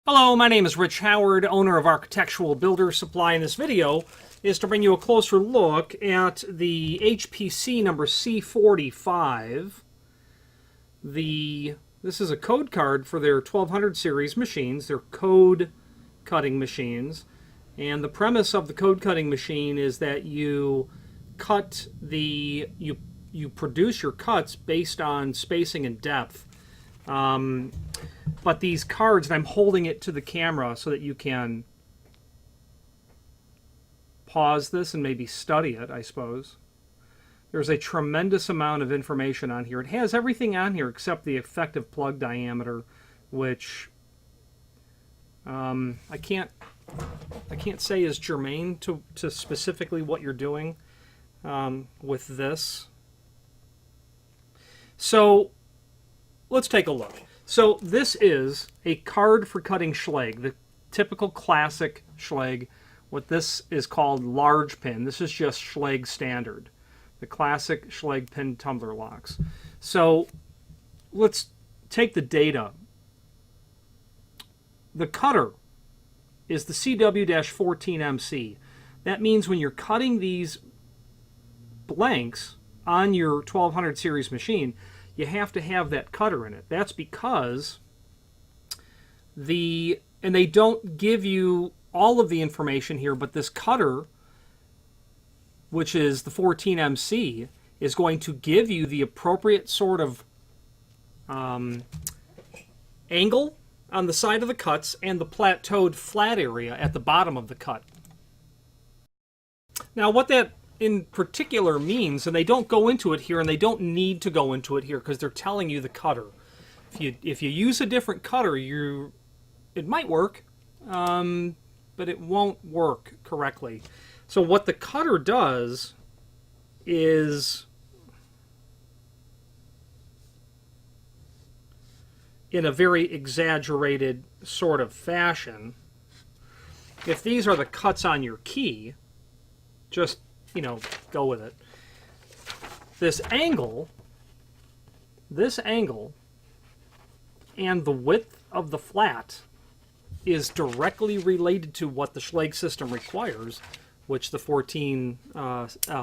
Hello, my name is Rich Howard, owner of Architectural Builder Supply. And this video is to bring you a closer look at the HPC number C45. This is a code card for their 1200 series machines. They're code cutting machines. And the premise of the code cutting machine is that you produce your cuts based on spacing and depth. But these cards, and I'm holding it to the camera so that you can pause this and maybe study it, I suppose. There's a tremendous amount of information on here. It has everything on here except the effective plug diameter, which I can't say is germane to specifically what you're doing with this. So let's take a look. So this is a card for cutting Schlage, the typical classic Schlage. What this is called large pin. This is just Schlage standard, the classic Schlage pin tumbler locks. So let's take the data. The cutter is the CW-14MC. That means when you're cutting these blanks on your 1200 series machine, you have to have that cutter in it. That's because and they don't give you all of the information here, but this cutter, which is the 14MC, is going to give you the appropriate sort of angle on the side of the cuts and the plateaued flat area at the bottom of the cut. Now, what that in particular means, and they don't go into it here, and they don't need to go into it here because they're telling you the cutter. If you use a different cutter, it might work, but it won't work correctly. So what the cutter does is, in a very exaggerated sort of fashion, if these are the cuts on your key, just go with it. This angle and the width of the flat is directly related to what the Schlage system requires, which the 14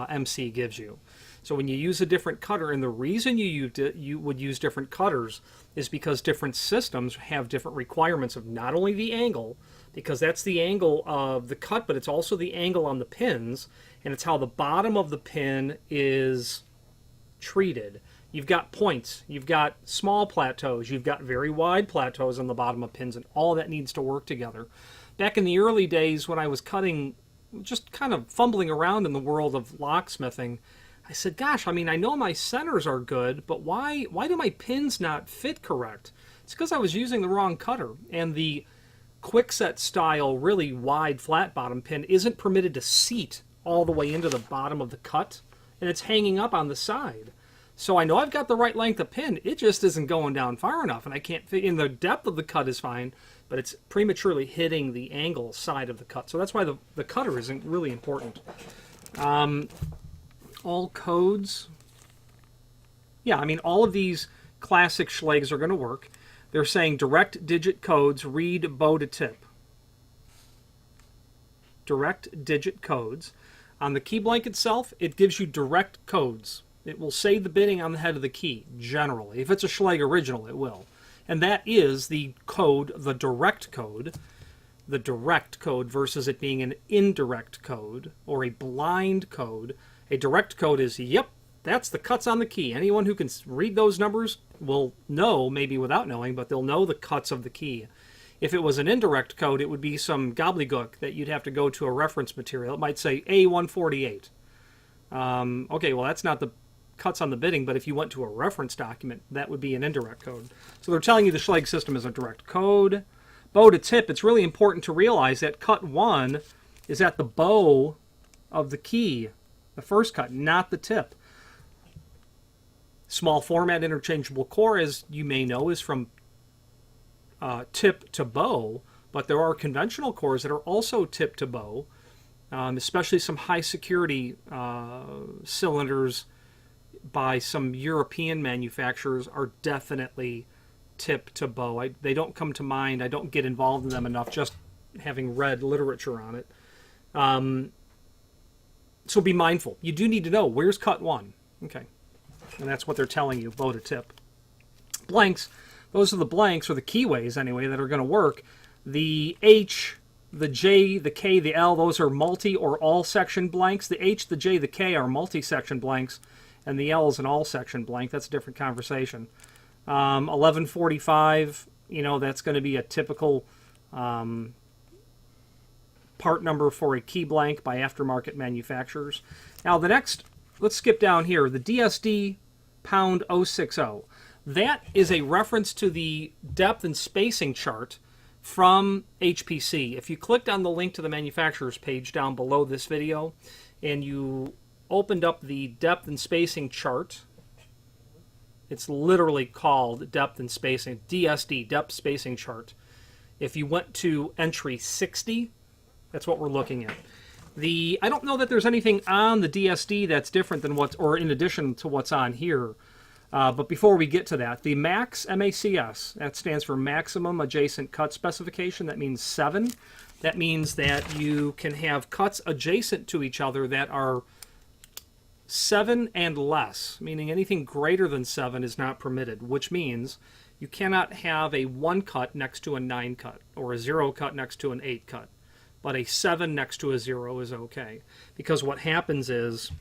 MC gives you. So when you use a different cutter, and the reason you would use different cutters is because different systems have different requirements of not only the angle, because that's the angle of the cut, but it's also the angle on the pins, and it's how the bottom of the pin is treated. You've got points, you've got small plateaus, you've got very wide plateaus on the bottom of pins, and all that needs to work together. Back in the early days when I was cutting, just kind of fumbling around in the world of locksmithing, I said, gosh, I mean, I know my centers are good, but why do my pins not fit correct? It's because I was using the wrong cutter, and the quickset style, really wide flat bottom pin isn't permitted to seat all the way into the bottom of the cut, and it's hanging up on the side. So I know I've got the right length of pin, it just isn't going down far enough, and I can't fit in. The depth of the cut is fine, but it's prematurely hitting the angle side of the cut. So that's why the cutter isn't really important. All codes, yeah, I mean, all of these classic Schlages are going to work. They're saying direct digit codes, read bow to tip. Direct digit codes. On the key blank itself, it gives you direct codes. It will say the bidding on the head of the key, generally. If it's a Schlage original, it will. And that is the code, the direct code versus it being an indirect code or a blind code. A direct code is, yep, that's the cuts on the key. Anyone who can read those numbers will know, maybe without knowing, but they'll know the cuts of the key. If it was an indirect code, it would be some gobbledygook that you'd have to go to a reference material. It might say A148. Okay, well, that's not the cuts on the bidding, but if you went to a reference document, that would be an indirect code. So they're telling you the Schlage system is a direct code. Bow to tip, it's really important to realize that cut 1 is at the bow of the key, the first cut, not the tip. Small format interchangeable core, as you may know, is from tip to bow, but there are conventional cores that are also tip to bow, especially some high security cylinders by some European manufacturers are definitely tip to bow. They don't come to mind. I don't get involved in them enough, just having read literature on it. So be mindful. You do need to know where's cut 1. Okay. And that's what they're telling you, bow to tip. Blanks, those are the blanks, or the keyways anyway, that are going to work. The H, the J, the K, the L, those are multi or all section blanks. The H, the J, the K are multi-section blanks, and the L is an all-section blank. That's a different conversation. 1145, you know, that's going to be a typical part number for a key blank by aftermarket manufacturers. Now the next, let's skip down here, the DSD pound 060. That is a reference to the depth and spacing chart from HPC. If you clicked on the link to the manufacturer's page down below this video and you opened up the depth and spacing chart, it's literally called depth and spacing, DSD, depth spacing chart. If you went to entry 60, that's what we're looking at. I don't know that there's anything on the DSD that's different than what's, or in addition to what's on here. But before we get to that, the MACS, M-A-C-S, that stands for Maximum Adjacent Cut Specification. That means 7. That means that you can have cuts adjacent to each other that are 7 and less, meaning anything greater than 7 is not permitted, which means you cannot have a 1 cut next to a 9 cut, or a 0 cut next to an 8 cut. But a 7 next to a 0 is okay. Because what happens is,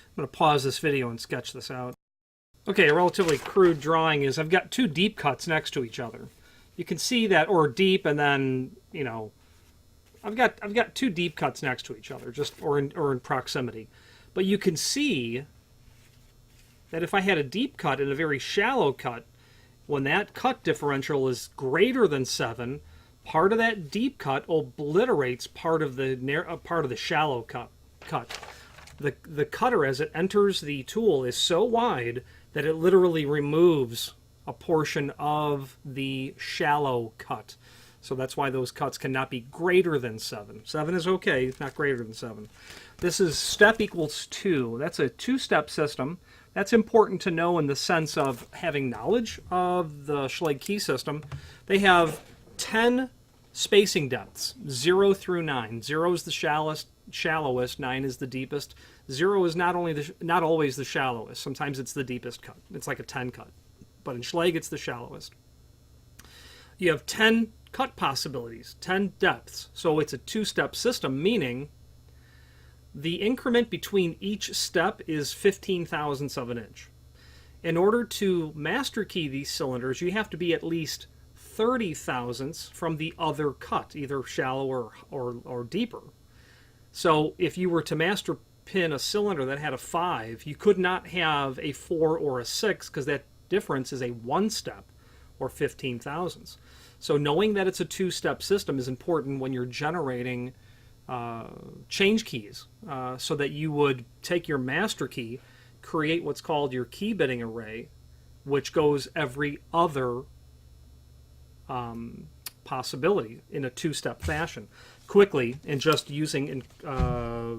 I'm going to pause this video and sketch this out. Okay, a relatively crude drawing is I've got 2 deep cuts next to each other. You can see that, or deep, and then, you know, I've got 2 deep cuts next to each other, just or in proximity. But you can see that if I had a deep cut and a very shallow cut, when that cut differential is greater than 7, part of that deep cut obliterates part of the shallow cut. The cutter, as it enters the tool, is so wide that it literally removes a portion of the shallow cut. So that's why those cuts cannot be greater than 7. 7 is okay, it's not greater than 7. This is step equals 2. That's a 2-step system. That's important to know in the sense of having knowledge of the Schlage key system. They have 10 spacing depths, 0 through 9. 0 is the shallowest, 9 is the deepest. 0 is not always the shallowest. Sometimes it's the deepest cut. It's like a 10 cut. But in Schlage, it's the shallowest. You have 10 cut possibilities, 10 depths. So it's a 2-step system, meaning the increment between each step is 15 thousandths of an inch. In order to master key these cylinders, you have to be at least 30 thousandths from the other cut, either shallower or deeper. So if you were to master pin a cylinder that had a 5, you could not have a 4 or a 6 because that difference is a 1-step or 15 thousandths. So knowing that it's a 2-step system is important when you're generating change keys, so that you would take your master key, create what's called your key bitting array, which goes every other possibility in a 2-step fashion. Quickly, and just using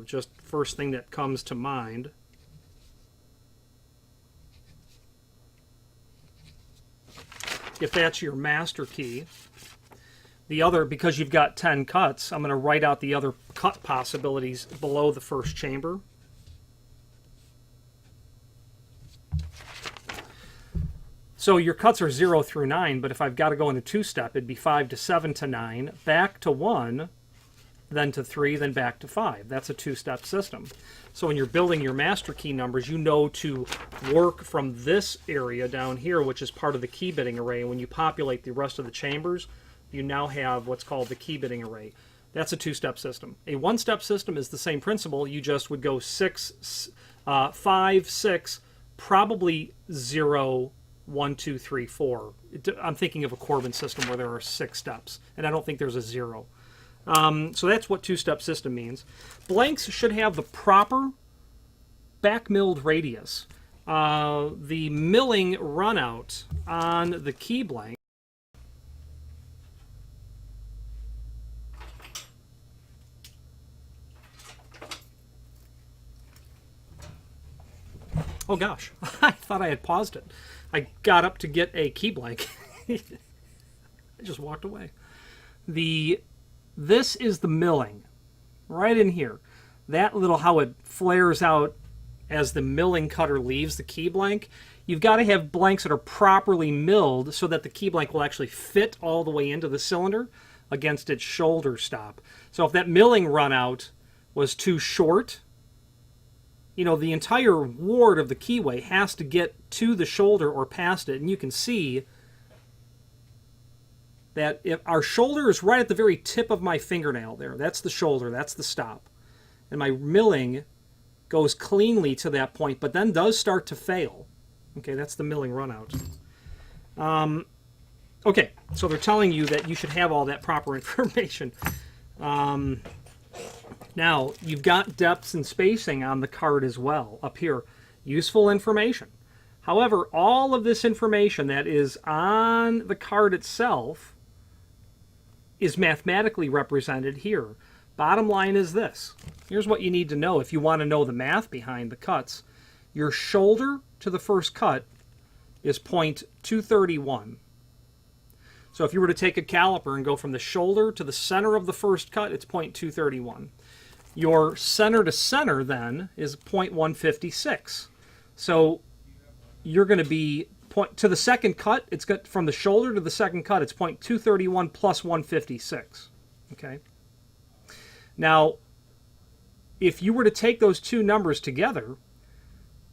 just first thing that comes to mind, if that's your master key, the other, because you've got 10 cuts, I'm going to write out the other cut possibilities below the first chamber. So your cuts are 0 through 9, but if I've got to go in a 2-step, it'd be 5 to 7 to 9, back to 1, then to 3, then back to 5. That's a 2-step system. So when you're building your master key numbers, you know to work from this area down here, which is part of the key bitting array. And when you populate the rest of the chambers, you now have what's called the key bitting array. That's a 2-step system. A 1-step system is the same principle. You just would go 5, 6, probably 0, 1, 2, 3, 4. I'm thinking of a Corbin system where there are 6 steps, and I don't think there's a 0. So that's what 2-step system means. Blanks should have the proper back milled radius. The milling runout on the key blank Oh gosh, I thought I had paused it. I got up to get a key blank. I just walked away. This is the milling, right in here. That little, how it flares out as the milling cutter leaves the key blank. You've got to have blanks that are properly milled so that the key blank will actually fit all the way into the cylinder against its shoulder stop. So if that milling runout was too short, you know, the entire ward of the keyway has to get to the shoulder or past it. And you can see that if our shoulder is right at the very tip of my fingernail there, that's the shoulder, that's the stop. And my milling goes cleanly to that point, but then does start to fail. Okay, that's the milling runout. Okay, so they're telling you that you should have all that proper information. Now, you've got depths and spacing on the card as well, up here. Useful information. However, all of this information that is on the card itself is mathematically represented here. Bottom line is this. Here's what you need to know if you want to know the math behind the cuts. Your shoulder to the first cut is 0.231. So if you were to take a caliper and go from the shoulder to the center of the first cut, it's 0.231. Your center to center then is 0.156. So you're going to be to the second cut, it's got from the shoulder to the second cut, it's 0.231 plus 156. Okay. Now, if you were to take those two numbers together,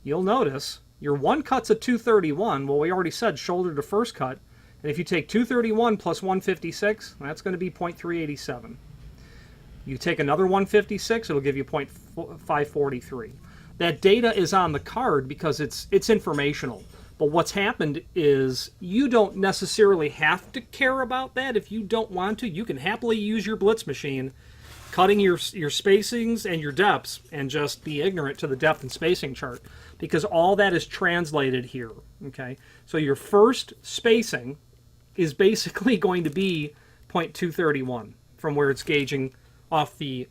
you'll notice your one cut's a 231. Well, we already said shoulder to first cut. And if you take 231 plus 156, that's going to be 0.387. You take another 156, it'll give you 0.543. That data is on the card because it's informational. But what's happened is you don't necessarily have to care about that. If you don't want to, you can happily use your blitz machine, cutting your spacings and your depths, and just be ignorant to the depth and spacing chart, because all that is translated here. Okay, so your first spacing is basically going to be 0.231 from where it's gauging off the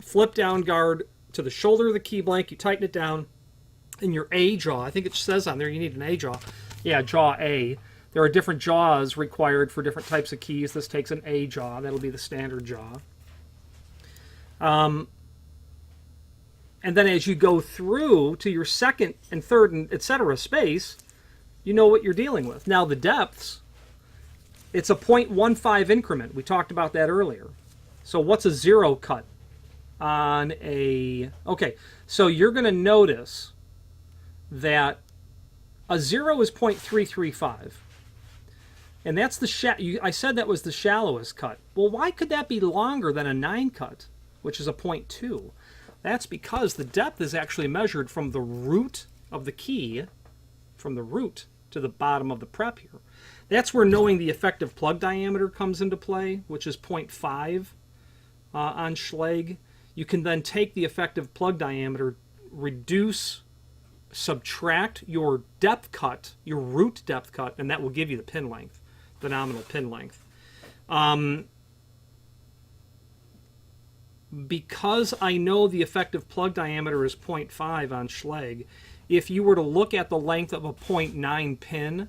flip down guard to the shoulder of the key blank. You tighten it down, and your A jaw, I think it says on there you need an A jaw. Yeah, jaw A. There are different jaws required for different types of keys. This takes an A jaw. That'll be the standard jaw. And then as you go through to your second and third and etc. space, you know what you're dealing with. Now the depths, it's a 0.15 increment. We talked about that earlier. So what's a zero cut on a... Okay, so you're going to notice that a zero is 0.335. And that's the... I said that was the shallowest cut. Well, why could that be longer than a 9 cut, which is a 0.2? That's because the depth is actually measured from the root of the key, from the root to the bottom of the prep here. That's where knowing the effective plug diameter comes into play, which is 0.5 on Schlage. You can then take the effective plug diameter, reduce, subtract your depth cut, your root depth cut, and that will give you the pin length, the nominal pin length. Because I know the effective plug diameter is 0.5 on Schlage, if you were to look at the length of a 0.9 pin,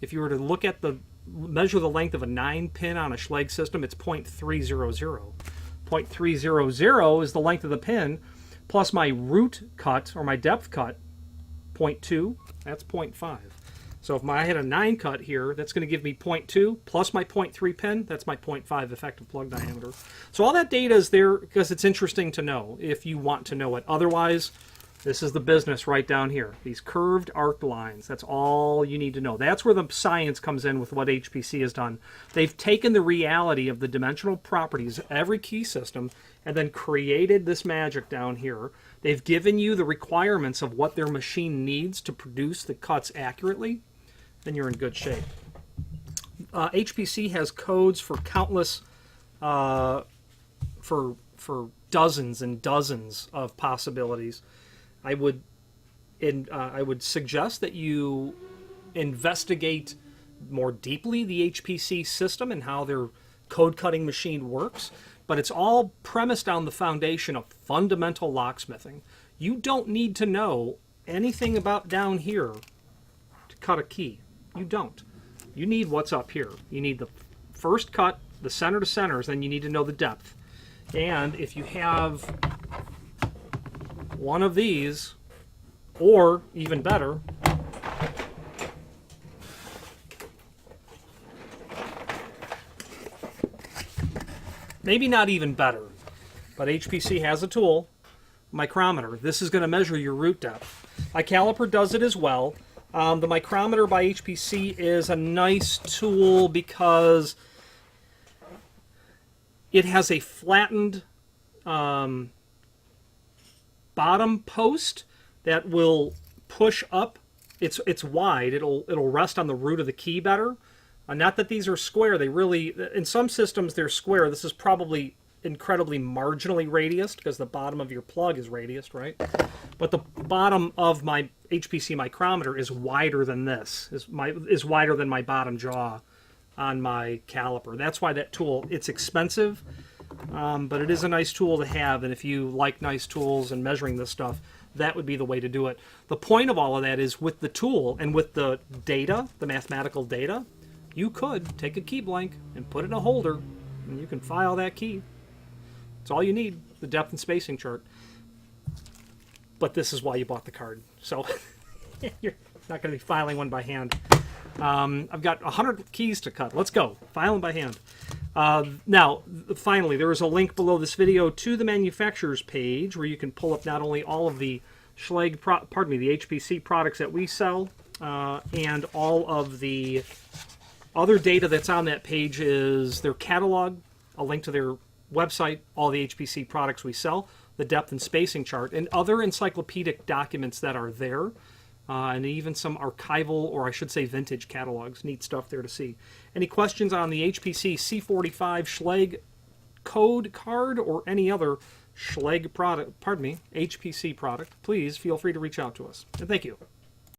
if you were to look at measure the length of a 9 pin on a Schlage system, it's 0.300. 0.300 is the length of the pin, plus my root cut, or my depth cut, 0.2, that's 0.5. So if I had a 9 cut here, that's going to give me 0.2 plus my 0.3 pin. That's my 0.5 effective plug diameter. So all that data is there because it's interesting to know if you want to know it. Otherwise, this is the business right down here. These curved arc lines, that's all you need to know. That's where the science comes in with what HPC has done. They've taken the reality of the dimensional properties of every key system and then created this magic down here. They've given you the requirements of what their machine needs to produce the cuts accurately. Then you're in good shape. HPC has codes for countless, for dozens and dozens of possibilities. I would suggest that you investigate more deeply the HPC system and how their code cutting machine works. But it's all premised on the foundation of fundamental locksmithing. You don't need to know anything about down here to cut a key. You don't. You need what's up here. You need the first cut, the center to centers, then you need to know the depth. And if you have one of these, or even better, maybe not even better, but HPC has a tool, micrometer. This is going to measure your root depth. My caliper does it as well. The micrometer by HPC is a nice tool because it has a flattened bottom post that will push up. It's wide. It'll rest on the root of the key better. Not that these are square. They really, in some systems they're square. This is probably incredibly marginally radiused because the bottom of your plug is radiused, right? But the bottom of my HPC micrometer is wider than this. Is wider than my bottom jaw on my caliper. That's why that tool, it's expensive, but it is a nice tool to have. And if you like nice tools and measuring this stuff, that would be the way to do it. The point of all of that is with the tool and with the data, the mathematical data, you could take a key blank and put it in a holder, and you can file that key. It's all you need, the depth and spacing chart. But this is why you bought the card. So you're not going to be filing one by hand. I've got 100 keys to cut. Let's go. File them by hand. Now, finally, there is a link below this video to the manufacturer's page where you can pull up not only all of the Schlage, the HPC products that we sell, and all of the other data that's on that page is their catalog, a link to their website, all the HPC products we sell, the depth and spacing chart, and other encyclopedic documents that are there, and even some archival, or I should say vintage catalogs. Neat stuff there to see. Any questions on the HPC C45 Schlage code card or any other Schlage product, HPC product, please feel free to reach out to us. And thank you.